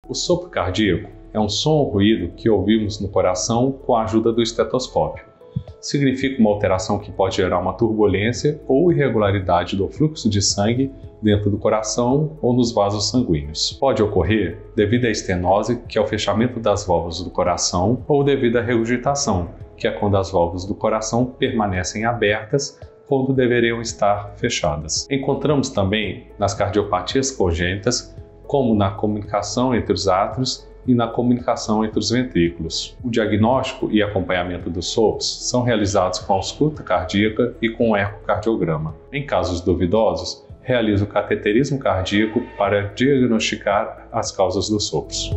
O sopro cardíaco é um som ou ruído que ouvimos no coração com a ajuda do estetoscópio. Significa uma alteração que pode gerar uma turbulência ou irregularidade do fluxo de sangue dentro do coração ou nos vasos sanguíneos. Pode ocorrer devido à estenose, que é o fechamento das válvulas do coração, ou devido à regurgitação, que é quando as válvulas do coração permanecem abertas quando deveriam estar fechadas. Encontramos também nas cardiopatias congênitas, como na comunicação entre os átrios e na comunicação entre os ventrículos. O diagnóstico e acompanhamento dos sopros são realizados com ausculta cardíaca e com ecocardiograma. Em casos duvidosos, realiza o cateterismo cardíaco para diagnosticar as causas dos sopros.